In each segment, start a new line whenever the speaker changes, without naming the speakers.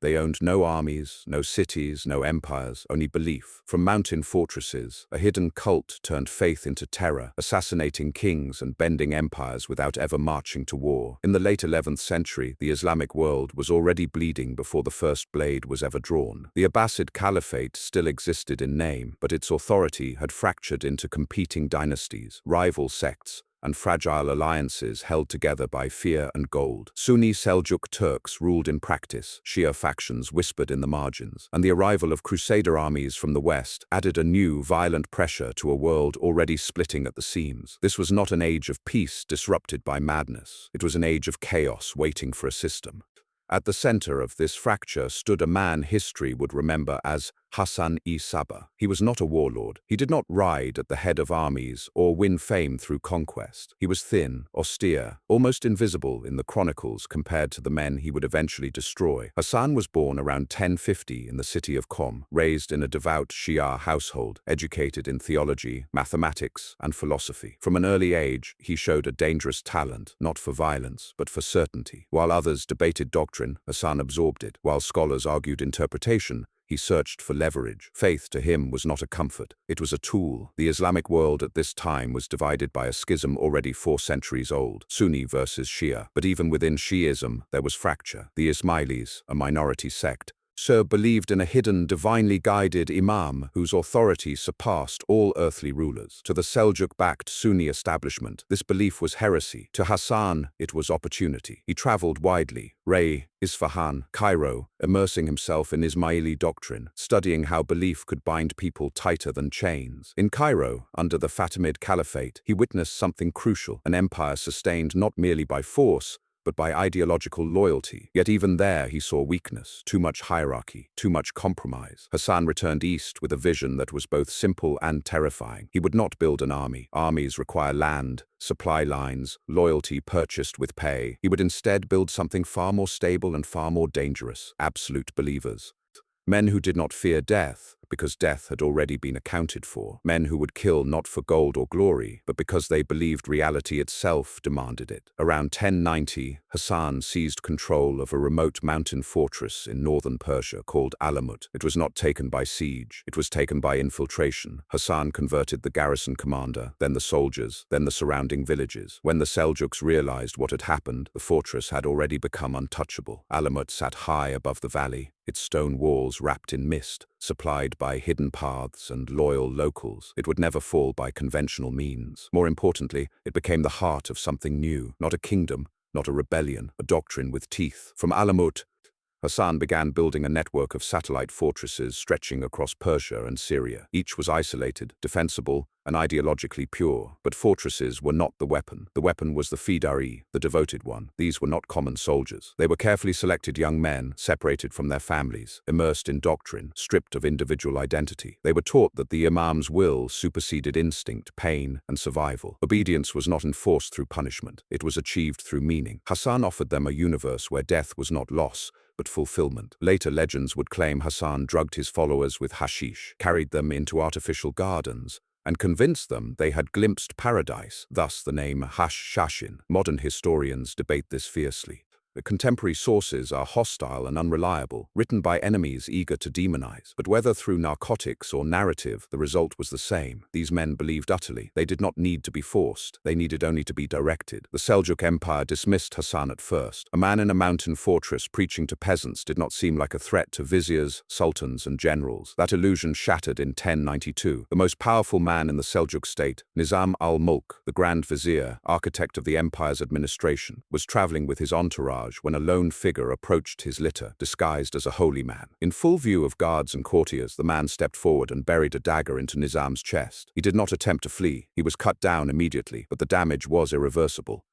They owned no armies, no cities, no empires, only belief. From mountain fortresses, a hidden cult turned faith into terror, assassinating kings and bending empires without ever marching to war. In the late 11th century, the Islamic world was already bleeding before the first blade was ever drawn. The Abbasid Caliphate still existed in name, but its authority had fractured into competing dynasties, rival sects, and fragile alliances held together by fear and gold. Sunni Seljuk Turks ruled in practice, Shia factions whispered in the margins, and the arrival of Crusader armies from the west added a new, violent pressure to a world already splitting at the seams. This was not an age of peace disrupted by madness. It was an age of chaos waiting for a system. At the center of this fracture stood a man history would remember as Hassan-i-Sabbah. He was not a warlord. He did not ride at the head of armies or win fame through conquest. He was thin, austere, almost invisible in the chronicles compared to the men he would eventually destroy. Hassan was born around 1050 in the city of Qom, raised in a devout Shia household, educated in theology, mathematics, and philosophy. From an early age, he showed a dangerous talent, not for violence, but for certainty. While others debated doctrine, Hassan absorbed it. While scholars argued interpretation, he searched for leverage. Faith to him was not a comfort, it was a tool. The Islamic world at this time was divided by a schism already 4 centuries old, Sunni versus Shia. But even within Shi'ism, there was fracture. The Ismailis, a minority sect, believed in a hidden, divinely guided imam whose authority surpassed all earthly rulers. To the Seljuk-backed Sunni establishment, this belief was heresy. To Hassan, it was opportunity. He traveled widely, Ray, Isfahan, Cairo, immersing himself in Ismaili doctrine, studying how belief could bind people tighter than chains. In Cairo, under the Fatimid Caliphate, he witnessed something crucial, an empire sustained not merely by force, but by ideological loyalty. Yet even there he saw weakness, too much hierarchy, too much compromise. Hassan returned east with a vision that was both simple and terrifying. He would not build an army. Armies require land, supply lines, loyalty purchased with pay. He would instead build something far more stable and far more dangerous: absolute believers. Men who did not fear death, because death had already been accounted for. Men who would kill not for gold or glory, but because they believed reality itself demanded it. Around 1090, Hassan seized control of a remote mountain fortress in northern Persia called Alamut. It was not taken by siege, it was taken by infiltration. Hassan converted the garrison commander, then the soldiers, then the surrounding villages. When the Seljuks realized what had happened, the fortress had already become untouchable. Alamut sat high above the valley, its stone walls wrapped in mist, supplied by hidden paths and loyal locals. It would never fall by conventional means. More importantly, it became the heart of something new, not a kingdom, not a rebellion, a doctrine with teeth. From Alamut, Hassan began building a network of satellite fortresses stretching across Persia and Syria. Each was isolated, defensible, and ideologically pure. But fortresses were not the weapon. The weapon was the Fidari, the devoted one. These were not common soldiers. They were carefully selected young men, separated from their families, immersed in doctrine, stripped of individual identity. They were taught that the imam's will superseded instinct, pain, and survival. Obedience was not enforced through punishment. It was achieved through meaning. Hassan offered them a universe where death was not loss, but fulfillment. Later legends would claim Hassan drugged his followers with hashish, carried them into artificial gardens, and convinced them they had glimpsed paradise, thus the name Hash-Shashin. Modern historians debate this fiercely. The contemporary sources are hostile and unreliable, written by enemies eager to demonize. But whether through narcotics or narrative, the result was the same. These men believed utterly. They did not need to be forced. They needed only to be directed. The Seljuk Empire dismissed Hassan at first. A man in a mountain fortress preaching to peasants did not seem like a threat to viziers, sultans, and generals. That illusion shattered in 1092. The most powerful man in the Seljuk state, Nizam al-Mulk, the Grand Vizier, architect of the empire's administration, was traveling with his entourage when a lone figure approached his litter, disguised as a holy man. In full view of guards and courtiers, the man stepped forward and buried a dagger into Nizam's chest. He did not attempt to flee. He was cut down immediately, but the damage was irreversible.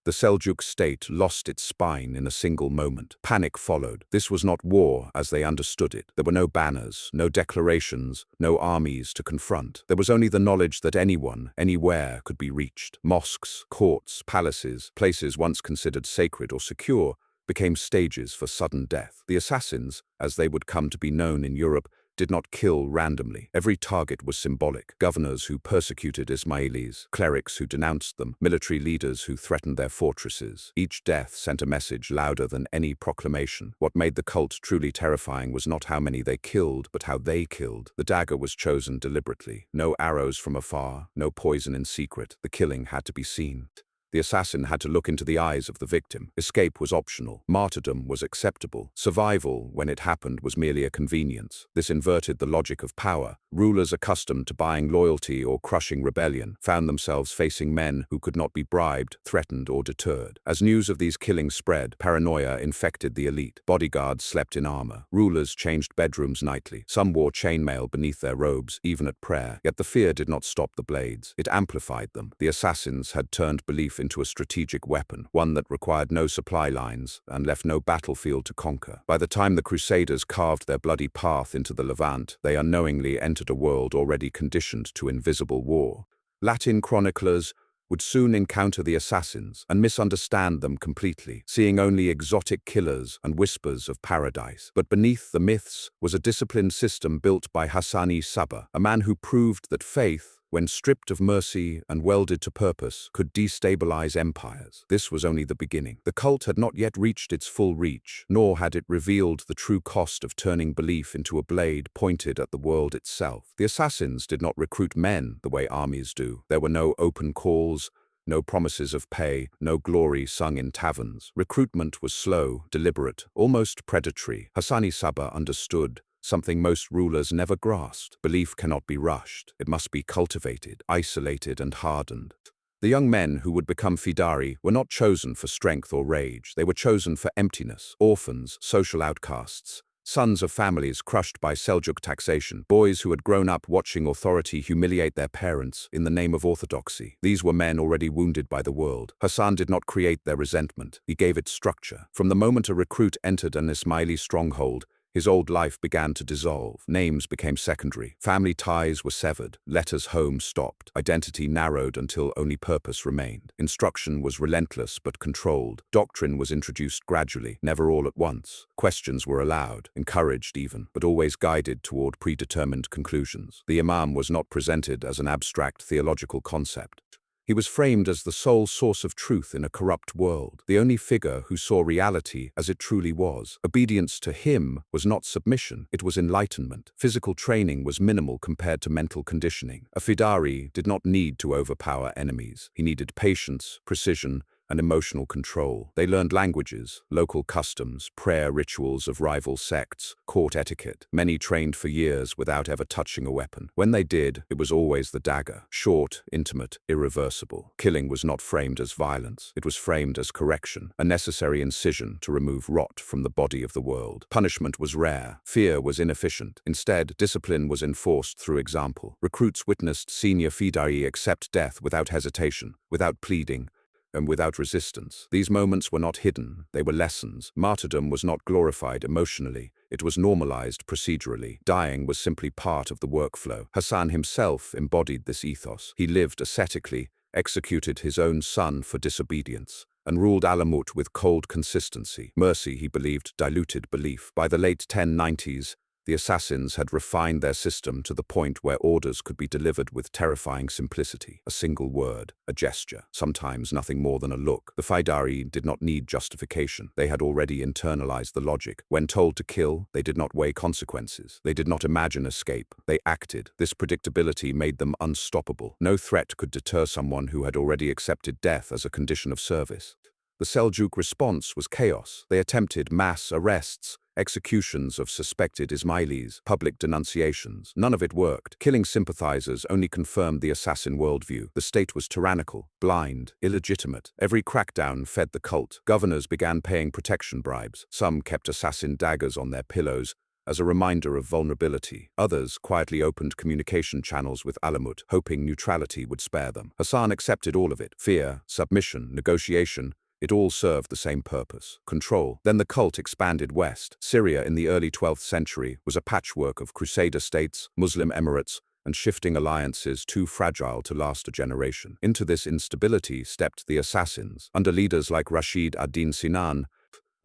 The Seljuk state lost its spine in a single moment. Panic followed. This was not war as they understood it. There were no banners, no declarations, no armies to confront. There was only the knowledge that anyone, anywhere could be reached. Mosques, courts, palaces, places once considered sacred or secure, became stages for sudden death. The assassins, as they would come to be known in Europe, did not kill randomly. Every target was symbolic. Governors who persecuted Ismailis, clerics who denounced them, military leaders who threatened their fortresses. Each death sent a message louder than any proclamation. What made the cult truly terrifying was not how many they killed, but how they killed. The dagger was chosen deliberately. No arrows from afar, no poison in secret. The killing had to be seen. The assassin had to look into the eyes of the victim. Escape was optional. Martyrdom was acceptable. Survival, when it happened, was merely a convenience. This inverted the logic of power. Rulers accustomed to buying loyalty or crushing rebellion found themselves facing men who could not be bribed, threatened, or deterred. As news of these killings spread, paranoia infected the elite. Bodyguards slept in armor. Rulers changed bedrooms nightly. Some wore chainmail beneath their robes, even at prayer. Yet the fear did not stop the blades. It amplified them. The assassins had turned belief into a strategic weapon, one that required no supply lines and left no battlefield to conquer. By the time the Crusaders carved their bloody path into the Levant, they unknowingly entered a world already conditioned to invisible war. Latin chroniclers would soon encounter the assassins and misunderstand them completely, seeing only exotic killers and whispers of paradise. But beneath the myths was a disciplined system built by Hassan Sabbah, a man who proved that faith, when stripped of mercy and welded to purpose, could destabilize empires. This was only the beginning. The cult had not yet reached its full reach, nor had it revealed the true cost of turning belief into a blade pointed at the world itself. The assassins did not recruit men the way armies do. There were no open calls, no promises of pay, no glory sung in taverns. Recruitment was slow, deliberate, almost predatory. Hassan Sabbah understood something most rulers never grasped. Belief cannot be rushed. It must be cultivated, isolated, and hardened. The young men who would become Fidari were not chosen for strength or rage. They were chosen for emptiness, orphans, social outcasts, sons of families crushed by Seljuk taxation, boys who had grown up watching authority humiliate their parents in the name of orthodoxy. These were men already wounded by the world. Hassan did not create their resentment. He gave it structure. From the moment a recruit entered an Ismaili stronghold, his old life began to dissolve. Names became secondary. Family ties were severed. Letters home stopped. Identity narrowed until only purpose remained. Instruction was relentless but controlled. Doctrine was introduced gradually, never all at once. Questions were allowed, encouraged even, but always guided toward predetermined conclusions. The Imam was not presented as an abstract theological concept. He was framed as the sole source of truth in a corrupt world, the only figure who saw reality as it truly was. Obedience to him was not submission, it was enlightenment. Physical training was minimal compared to mental conditioning. A Fidari did not need to overpower enemies. He needed patience, precision, and emotional control. They learned languages, local customs, prayer rituals of rival sects, court etiquette. Many trained for years without ever touching a weapon. When they did, it was always the dagger. Short, intimate, irreversible. Killing was not framed as violence. It was framed as correction, a necessary incision to remove rot from the body of the world. Punishment was rare. Fear was inefficient. Instead, discipline was enforced through example. Recruits witnessed senior Fidari accept death without hesitation, without pleading, and without resistance. These moments were not hidden, they were lessons. Martyrdom was not glorified emotionally, it was normalized procedurally. Dying was simply part of the workflow. Hassan himself embodied this ethos. He lived ascetically, executed his own son for disobedience, and ruled Alamut with cold consistency. Mercy, he believed, diluted belief. By the late 1090s, the assassins had refined their system to the point where orders could be delivered with terrifying simplicity. A single word, a gesture, sometimes nothing more than a look. The Fidari did not need justification. They had already internalized the logic. When told to kill, they did not weigh consequences. They did not imagine escape. They acted. This predictability made them unstoppable. No threat could deter someone who had already accepted death as a condition of service. The Seljuk response was chaos. They attempted mass arrests, executions of suspected Ismailis, public denunciations. None of it worked. Killing sympathizers only confirmed the assassin worldview. The state was tyrannical, blind, illegitimate. Every crackdown fed the cult. Governors began paying protection bribes. Some kept assassin daggers on their pillows as a reminder of vulnerability. Others quietly opened communication channels with Alamut, hoping neutrality would spare them. Hassan accepted all of it. Fear, submission, negotiation. It all served the same purpose: control. Then the cult expanded west. Syria in the early 12th century was a patchwork of Crusader states, Muslim emirates, and shifting alliances too fragile to last a generation. Into this instability stepped the assassins. Under leaders like Rashid ad-Din Sinan,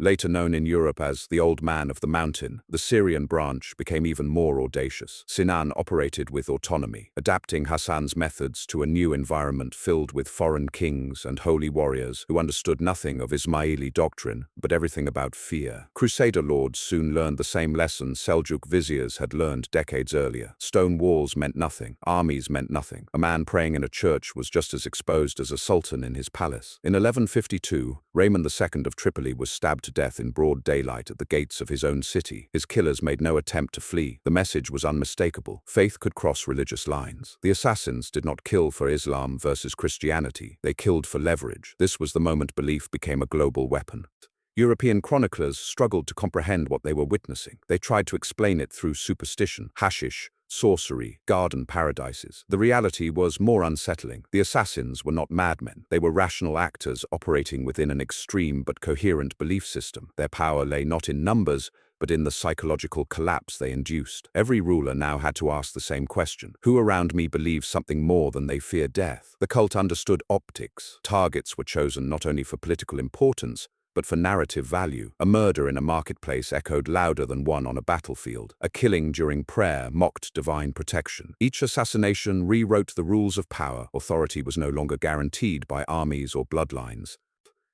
Later known in Europe as the Old Man of the Mountain, the Syrian branch became even more audacious. Sinan operated with autonomy, adapting Hassan's methods to a new environment filled with foreign kings and holy warriors who understood nothing of Ismaili doctrine, but everything about fear. Crusader lords soon learned the same lesson Seljuk viziers had learned decades earlier. Stone walls meant nothing. Armies meant nothing. A man praying in a church was just as exposed as a sultan in his palace. In 1152, Raymond II of Tripoli was stabbed to death in broad daylight at the gates of his own city. His killers made no attempt to flee. The message was unmistakable. Faith could cross religious lines. The assassins did not kill for Islam versus Christianity. They killed for leverage. This was the moment belief became a global weapon. European chroniclers struggled to comprehend what they were witnessing. They tried to explain it through superstition, hashish, sorcery, garden paradises. The reality was more unsettling. The assassins were not madmen. They were rational actors operating within an extreme but coherent belief system. Their power lay not in numbers, but in the psychological collapse they induced. Every ruler now had to ask the same question. Who around me believes something more than they fear death? The cult understood optics. Targets were chosen not only for political importance, but for narrative value. A murder in a marketplace echoed louder than one on a battlefield. A killing during prayer mocked divine protection. Each assassination rewrote the rules of power. Authority was no longer guaranteed by armies or bloodlines.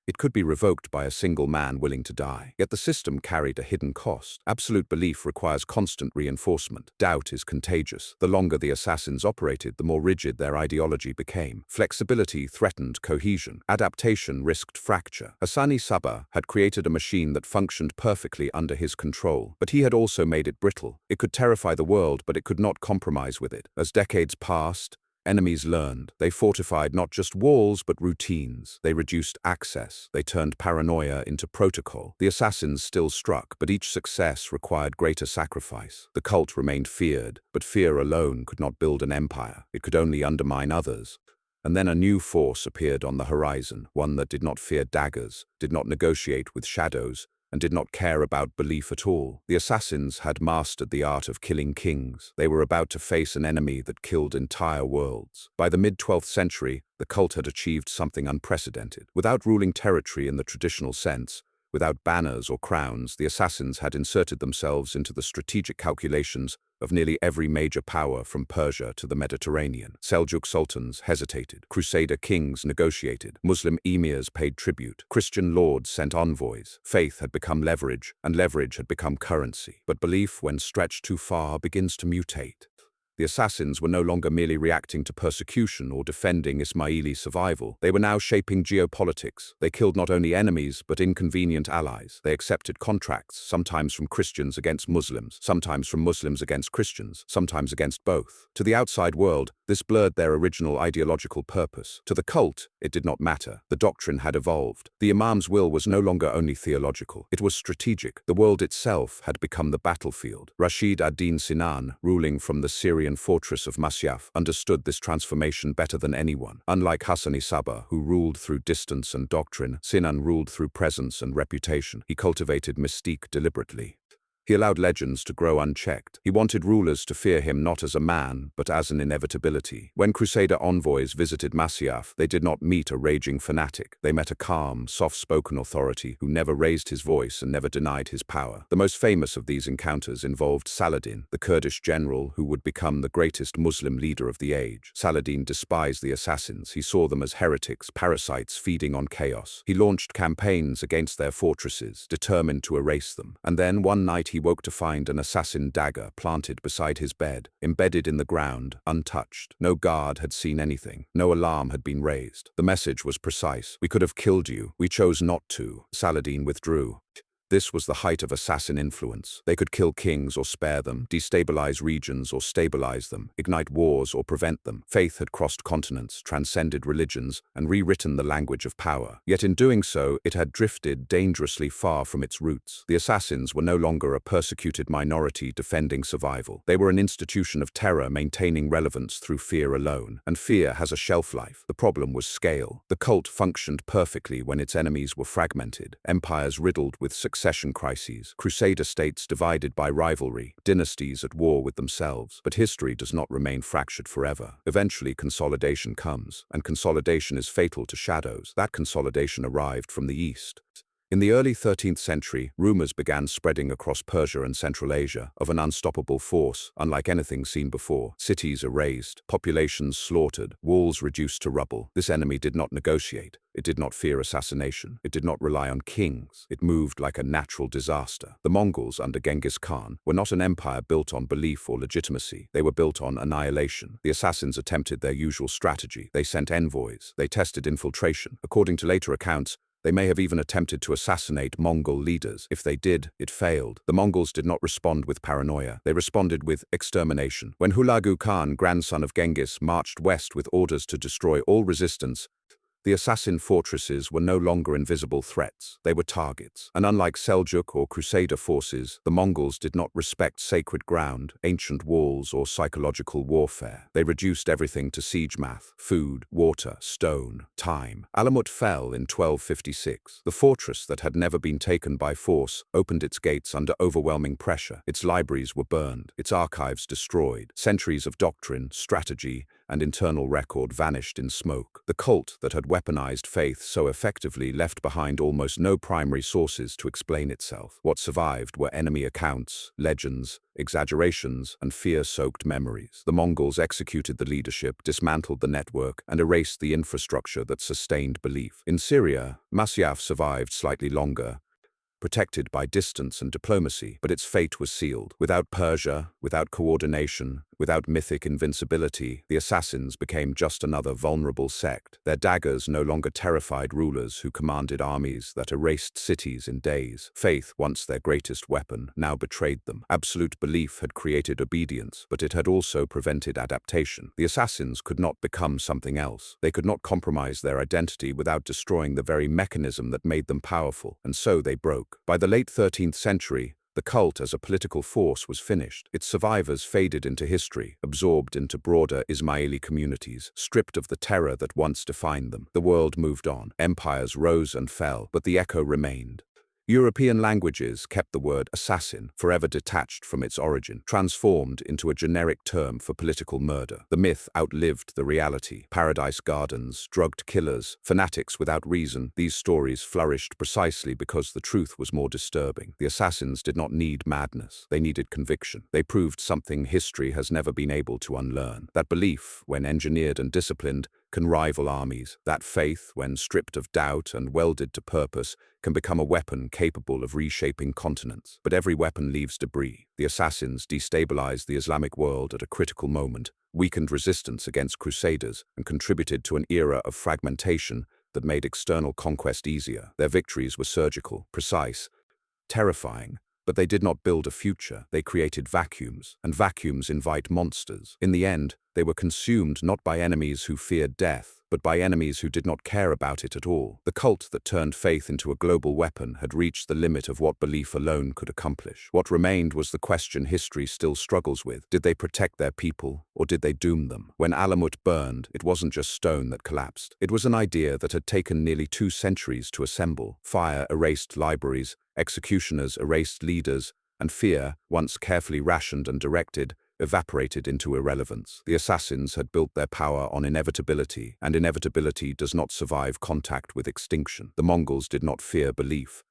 It could be revoked by a single man willing to die. Yet the system carried a hidden cost. Absolute belief requires constant reinforcement. Doubt is contagious. The longer the assassins operated, the more rigid their ideology became. Flexibility threatened cohesion. Adaptation risked fracture. Hassani Sabah had created a machine that functioned perfectly under his control, but he had also made it brittle. It could terrify the world, but it could not compromise with it. As decades passed, enemies learned. They fortified not just walls, but routines. They reduced access. They turned paranoia into protocol. The assassins still struck, but each success required greater sacrifice. The cult remained feared, but fear alone could not build an empire. It could only undermine others. And then a new force appeared on the horizon, one that did not fear daggers, did not negotiate with shadows, and did not care about belief at all. The assassins had mastered the art of killing kings. They were about to face an enemy that killed entire worlds. By the mid-12th century, the cult had achieved something unprecedented. Without ruling territory in the traditional sense, without banners or crowns, the assassins had inserted themselves into the strategic calculations of nearly every major power from Persia to the Mediterranean. Seljuk sultans hesitated. Crusader kings negotiated. Muslim emirs paid tribute. Christian lords sent envoys. Faith had become leverage, and leverage had become currency. But belief, when stretched too far, begins to mutate. The assassins were no longer merely reacting to persecution or defending Ismaili survival. They were now shaping geopolitics. They killed not only enemies, but inconvenient allies. They accepted contracts, sometimes from Christians against Muslims, sometimes from Muslims against Christians, sometimes against both. To the outside world, this blurred their original ideological purpose. To the cult, it did not matter. The doctrine had evolved. The Imam's will was no longer only theological. It was strategic. The world itself had become the battlefield. Rashid ad-Din Sinan, ruling from the Syrian fortress of Masyaf, understood this transformation better than anyone. Unlike Hassani Sabah, who ruled through distance and doctrine, Sinan ruled through presence and reputation. He cultivated mystique deliberately. He allowed legends to grow unchecked. He wanted rulers to fear him not as a man, but as an inevitability. When Crusader envoys visited Masyaf, they did not meet a raging fanatic. They met a calm, soft-spoken authority who never raised his voice and never denied his power. The most famous of these encounters involved Saladin, the Kurdish general who would become the greatest Muslim leader of the age. Saladin despised the assassins. He saw them as heretics, parasites feeding on chaos. He launched campaigns against their fortresses, determined to erase them. And then, one night, he woke to find an assassin dagger planted beside his bed, embedded in the ground, untouched. No guard had seen anything. No alarm had been raised. The message was precise. "We could have killed you. We chose not to." Saladin withdrew. This was the height of assassin influence. They could kill kings or spare them, destabilize regions or stabilize them, ignite wars or prevent them. Faith had crossed continents, transcended religions, and rewritten the language of power. Yet in doing so, it had drifted dangerously far from its roots. The assassins were no longer a persecuted minority defending survival. They were an institution of terror maintaining relevance through fear alone. And fear has a shelf life. The problem was scale. The cult functioned perfectly when its enemies were fragmented, empires riddled with succession crises, crusader states divided by rivalry, dynasties at war with themselves. But history does not remain fractured forever. Eventually, consolidation comes, and consolidation is fatal to shadows. That consolidation arrived from the east. In the early 13th century, rumors began spreading across Persia and Central Asia of an unstoppable force, unlike anything seen before. Cities erased, populations slaughtered, walls reduced to rubble. This enemy did not negotiate. It did not fear assassination. It did not rely on kings. It moved like a natural disaster. The Mongols, under Genghis Khan, were not an empire built on belief or legitimacy. They were built on annihilation. The assassins attempted their usual strategy. They sent envoys. They tested infiltration. According to later accounts, they may have even attempted to assassinate Mongol leaders. If they did, it failed. The Mongols did not respond with paranoia. They responded with extermination. When Hulagu Khan, grandson of Genghis, marched west with orders to destroy all resistance, the assassin fortresses were no longer invisible threats. They were targets. And unlike Seljuk or Crusader forces, the Mongols did not respect sacred ground, ancient walls, or psychological warfare. They reduced everything to siege math: food, water, stone, time. Alamut fell in 1256. The fortress that had never been taken by force opened its gates under overwhelming pressure. Its libraries were burned, its archives destroyed. Centuries of doctrine, strategy, and internal record vanished in smoke. The cult that had weaponized faith so effectively left behind almost no primary sources to explain itself. What survived were enemy accounts, legends, exaggerations, and fear-soaked memories. The Mongols executed the leadership, dismantled the network, and erased the infrastructure that sustained belief. In Syria, Masyaf survived slightly longer, protected by distance and diplomacy, but its fate was sealed. Without Persia, without coordination, without mythic invincibility, the assassins became just another vulnerable sect. Their daggers no longer terrified rulers who commanded armies that erased cities in days. Faith, once their greatest weapon, now betrayed them. Absolute belief had created obedience, but it had also prevented adaptation. The assassins could not become something else. They could not compromise their identity without destroying the very mechanism that made them powerful, and so they broke. By the late 13th century, the cult as a political force was finished. Its survivors faded into history, absorbed into broader Ismaili communities, stripped of the terror that once defined them. The world moved on. Empires rose and fell, but the echo remained. European languages kept the word assassin, forever detached from its origin, transformed into a generic term for political murder. The myth outlived the reality. Paradise Gardens, drugged killers, fanatics without reason. These stories flourished precisely because the truth was more disturbing. The assassins did not need madness. They needed conviction. They proved something history has never been able to unlearn. That belief, when engineered and disciplined, can rival armies. That faith, when stripped of doubt and welded to purpose, can become a weapon capable of reshaping continents. But every weapon leaves debris. The assassins destabilized the Islamic world at a critical moment, weakened resistance against crusaders, and contributed to an era of fragmentation that made external conquest easier. Their victories were surgical, precise, terrifying, but they did not build a future. They created vacuums, and vacuums invite monsters. In the end, they were consumed not by enemies who feared death, but by enemies who did not care about it at all. The cult that turned faith into a global weapon had reached the limit of what belief alone could accomplish. What remained was the question history still struggles with. Did they protect their people, or did they doom them? When Alamut burned, it wasn't just stone that collapsed. It was an idea that had taken nearly 2 centuries to assemble. Fire erased libraries, executioners erased leaders, and fear, once carefully rationed and directed, evaporated into irrelevance. The assassins had built their power on inevitability, and inevitability does not survive contact with extinction. The Mongols did not fear belief.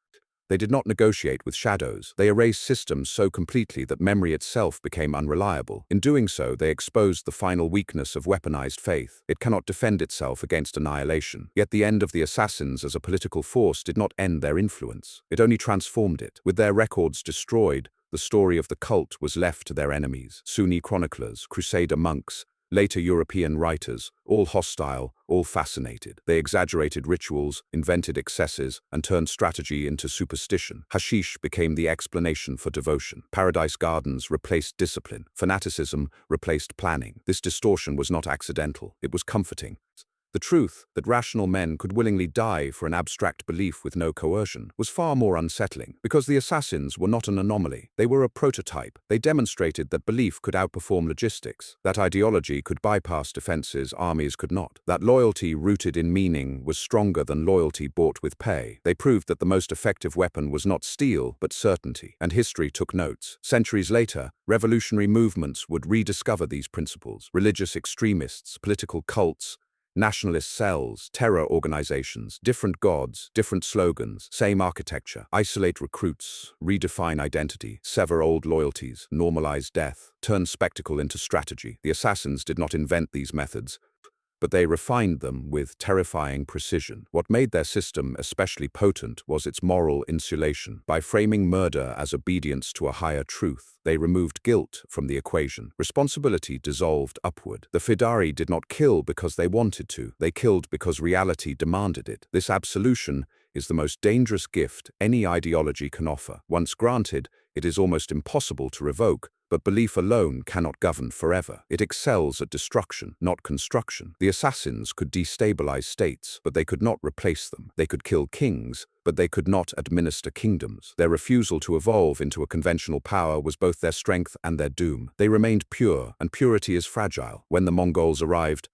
They did not negotiate with shadows. They erased systems so completely that memory itself became unreliable. In doing so, they exposed the final weakness of weaponized faith. It cannot defend itself against annihilation. Yet the end of the assassins as a political force did not end their influence. It only transformed it. With their records destroyed, the story of the cult was left to their enemies: Sunni chroniclers, Crusader monks, later European writers, all hostile, all fascinated. They exaggerated rituals, invented excesses, and turned strategy into superstition. Hashish became the explanation for devotion. Paradise Gardens replaced discipline. Fanaticism replaced planning. This distortion was not accidental. It was comforting. The truth that rational men could willingly die for an abstract belief with no coercion was far more unsettling, because the assassins were not an anomaly. They were a prototype. They demonstrated that belief could outperform logistics, that ideology could bypass defenses armies could not, that loyalty rooted in meaning was stronger than loyalty bought with pay. They proved that the most effective weapon was not steel, but certainty, and history took notes. Centuries later, revolutionary movements would rediscover these principles. Religious extremists, political cults, Nationalist cells, terror organizations, different gods, different slogans, same architecture. Isolate recruits, redefine identity, sever old loyalties, normalize death, turn spectacle into strategy. The assassins did not invent these methods, but they refined them with terrifying precision. What made their system especially potent was its moral insulation. By framing murder as obedience to a higher truth, they removed guilt from the equation. Responsibility dissolved upward. The Fidari did not kill because they wanted to. They killed because reality demanded it. This absolution is the most dangerous gift any ideology can offer. Once granted, it is almost impossible to revoke, but belief alone cannot govern forever. It excels at destruction, not construction. The assassins could destabilize states, but they could not replace them. They could kill kings, but they could not administer kingdoms. Their refusal to evolve into a conventional power was both their strength and their doom. They remained pure, and purity is fragile. When the Mongols arrived,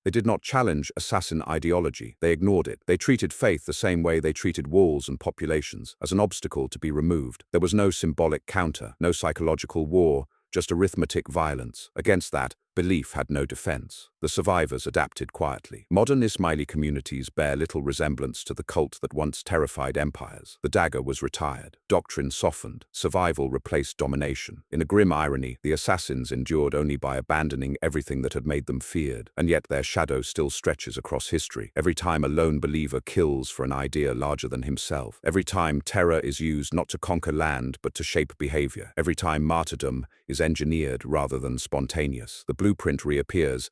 they did not challenge assassin ideology. They ignored it. They treated faith the same way they treated walls and populations, as an obstacle to be removed. There was no symbolic counter, no psychological war, just arithmetic violence. Against that, belief had no defense. The survivors adapted quietly. Modern Ismaili communities bear little resemblance to the cult that once terrified empires. The dagger was retired. Doctrine softened. Survival replaced domination. In a grim irony, the assassins endured only by abandoning everything that had made them feared, and yet their shadow still stretches across history. Every time a lone believer kills for an idea larger than himself. Every time terror is used not to conquer land, but to shape behavior. Every time martyrdom is engineered rather than spontaneous. The blueprint reappears.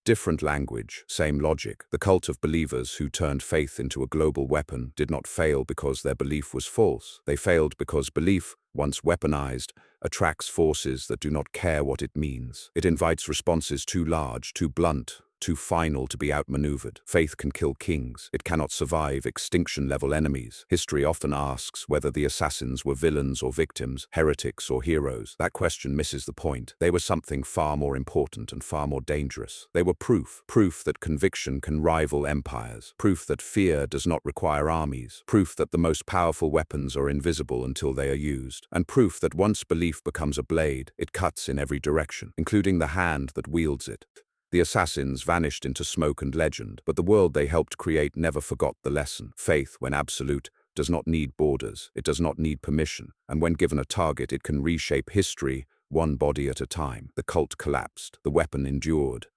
Different language, same logic. The cult of believers who turned faith into a global weapon did not fail because their belief was false. They failed because belief, once weaponized, attracts forces that do not care what it means. It invites responses too large, too blunt, too final to be outmaneuvered. Faith can kill kings. It cannot survive extinction-level enemies. History often asks whether the assassins were villains or victims, heretics or heroes. That question misses the point. They were something far more important and far more dangerous. They were proof. Proof that conviction can rival empires. Proof that fear does not require armies. Proof that the most powerful weapons are invisible until they are used. And proof that once belief becomes a blade, it cuts in every direction, including the hand that wields it. The assassins vanished into smoke and legend, but the world they helped create never forgot the lesson. Faith, when absolute, does not need borders, it does not need permission, and when given a target it can reshape history, one body at a time. The cult collapsed, the weapon endured,